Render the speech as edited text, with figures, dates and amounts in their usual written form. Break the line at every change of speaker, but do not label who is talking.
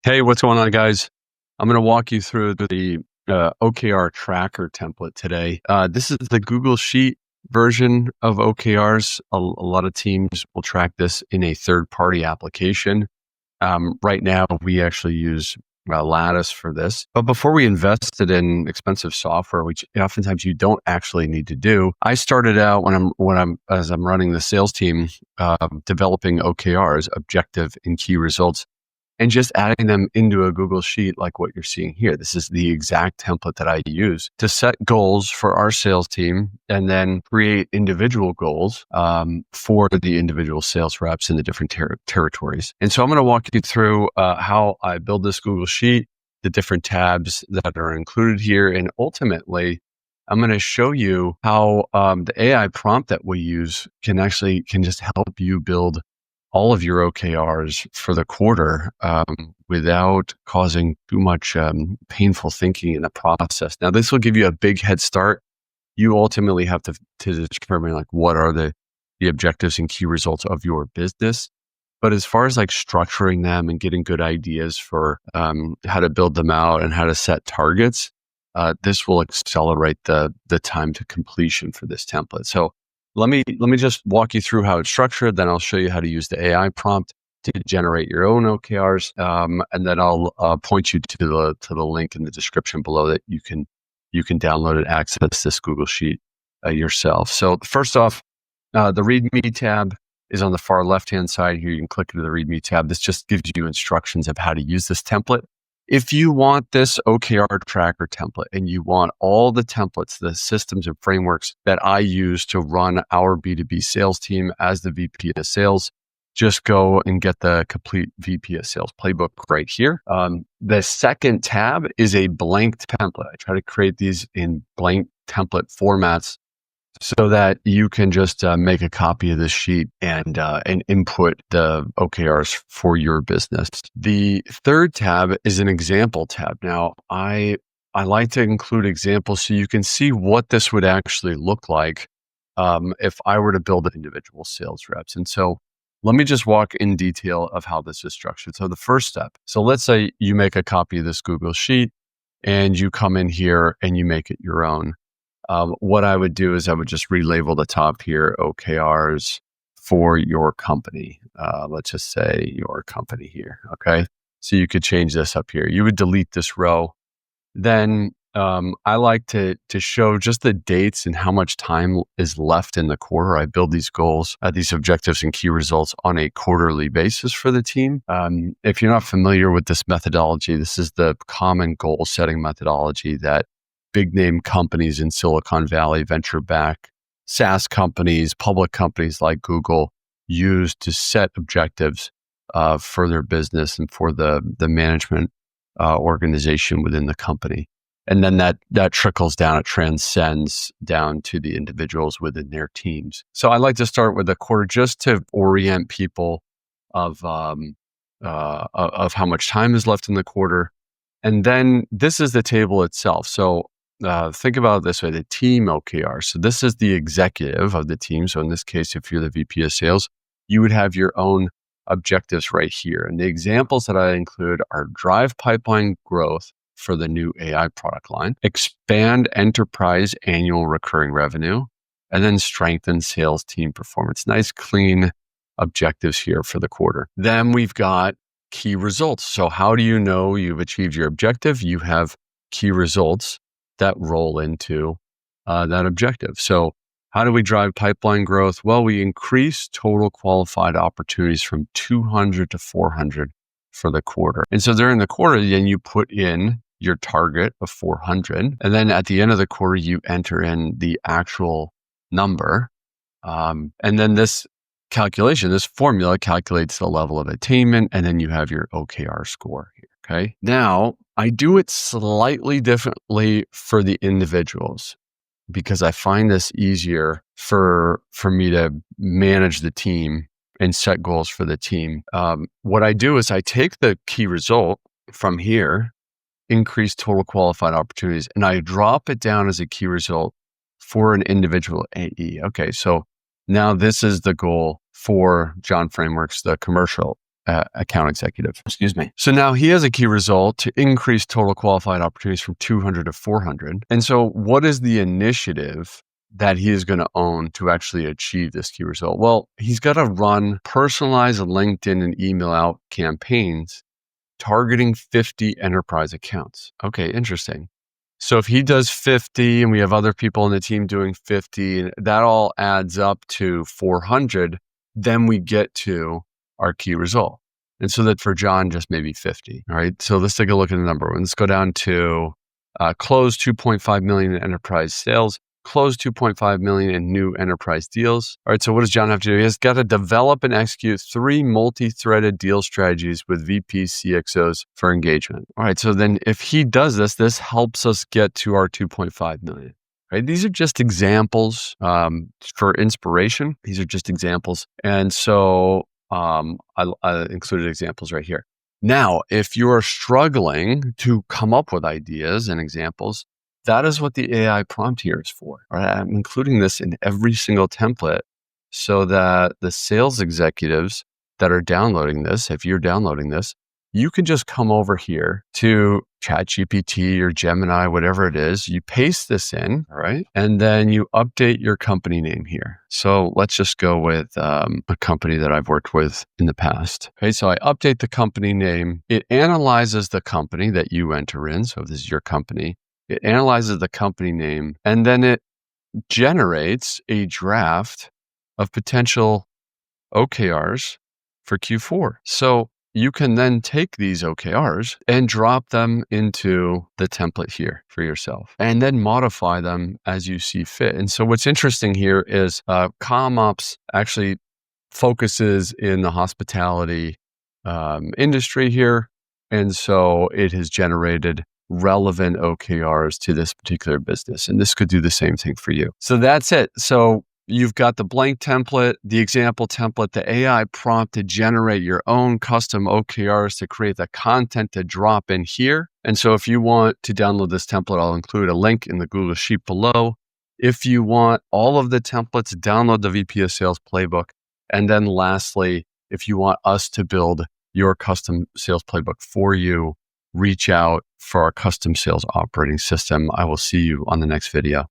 Hey, what's going on, guys? I'm going to walk you through the OKR tracker template today. This is the Google Sheet version of OKRs. A lot of teams will track this in a third-party application. Right now, we actually use Lattice for this. But before we invested in expensive software, which oftentimes you don't actually need to do, I started out as I'm running the sales team, developing OKRs, objective and key results, and just adding them into a Google Sheet like what you're seeing here. This is the exact template that I use to set goals for our sales team and then create individual goals for the individual sales reps in the different territories. And so I'm going to walk you through how I build this Google Sheet, the different tabs that are included here, and ultimately, I'm going to show you how the AI prompt that we use can just help you build all of your OKRs for the quarter without causing too much painful thinking in the process. Now, this will give you a big head start. You ultimately have to determine like what are the objectives and key results of your business. But as far as like structuring them and getting good ideas for how to build them out and how to set targets, this will accelerate the time to completion for this template. So let me just walk you through how it's structured. Then I'll show you how to use the AI prompt to generate your own OKRs, and then I'll point you to the link in the description below that you can download and access this Google Sheet yourself. So first off, the README tab is on the far left-hand side here. You can click into the README tab. This just gives you instructions of how to use this template. If you want this OKR tracker template and you want all the templates, the systems and frameworks that I use to run our B2B sales team as the VP of sales, just go and get the complete VP of sales playbook right here. The second tab is a blank template. I try to create these in blank template formats so that you can just make a copy of this sheet and input the OKRs for your business. The third tab is an example tab. Now, I like to include examples so you can see what this would actually look like if I were to build individual sales reps. And so let me just walk in detail of how this is structured. So the first step, so let's say you make a copy of this Google Sheet and you come in here and you make it your own. What I would do is I would just relabel the top here, OKRs for your company. Let's just say your company here, okay? So you could change this up here. You would delete this row. Then I like to show just the dates and how much time is left in the quarter. I build these goals, these objectives and key results on a quarterly basis for the team. If you're not familiar with this methodology, this is the common goal setting methodology that big name companies in Silicon Valley, venture-backed SaaS companies, public companies like Google use to set objectives for their business and for the management organization within the company. And then that trickles down, it transcends down to the individuals within their teams. So I like to start with a quarter just to orient people of how much time is left in the quarter. And then this is the table itself. So think about it this way, the team OKR. So this is the executive of the team. So in this case, if you're the VP of sales, you would have your own objectives right here. And the examples that I include are drive pipeline growth for the new AI product line, expand enterprise annual recurring revenue, and then strengthen sales team performance. Nice, clean objectives here for the quarter. Then we've got key results. So how do you know you've achieved your objective? You have key results that roll into that objective. So how do we drive pipeline growth? Well, we increase total qualified opportunities from 200 to 400 for the quarter. And so during the quarter, then you put in your target of 400. And then at the end of the quarter, you enter in the actual number. And then this calculation, this formula calculates the level of attainment, and then you have your OKR score here, okay? Now, I do it slightly differently for the individuals because I find this easier for me to manage the team and set goals for the team. What I do is I take the key result from here, increase total qualified opportunities, and I drop it down as a key result for an individual AE. Okay, so now this is the goal for John Frameworks, the commercial account executive. Excuse me. So now he has a key result to increase total qualified opportunities from 200 to 400. And so what is the initiative that he is going to own to actually achieve this key result? Well, he's got to run personalized LinkedIn and email out campaigns targeting 50 enterprise accounts. Okay, interesting. So if he does 50 and we have other people in the team doing 50, and that all adds up to 400, then we get to our key result. And so that for John, just maybe 50. All right. So let's take a look at the number. Let's go down to close 2.5 million in enterprise sales, close 2.5 million in new enterprise deals. All right. So what does John have to do? He has got to develop and execute 3 multi-threaded deal strategies with VPs, CXOs for engagement. All right. So then if he does this, this helps us get to our 2.5 million. Right? These are just examples for inspiration. These are just examples. And so I included examples right here. Now, if you're struggling to come up with ideas and examples, that is what the AI prompt here is for. Right? I'm including this in every single template so that the sales executives that are downloading this, if you're downloading this, you can just come over here to ChatGPT or Gemini, whatever it is. You paste this in, all right? And then you update your company name here. So let's just go with a company that I've worked with in the past. Okay, so I update the company name. It analyzes the company that you enter in. So if this is your company, it analyzes the company name, and then it generates a draft of potential OKRs for Q4. So you can then take these OKRs and drop them into the template here for yourself and then modify them as you see fit. And so what's interesting here is CommOps actually focuses in the hospitality industry here. And so it has generated relevant OKRs to this particular business. And this could do the same thing for you. So that's it. So you've got the blank template, the example template, the AI prompt to generate your own custom OKRs to create the content to drop in here. And so if you want to download this template, I'll include a link in the Google Sheet below. If you want all of the templates, download the VP of Sales Playbook. And then lastly, if you want us to build your custom sales playbook for you, reach out for our custom sales operating system. I will see you on the next video.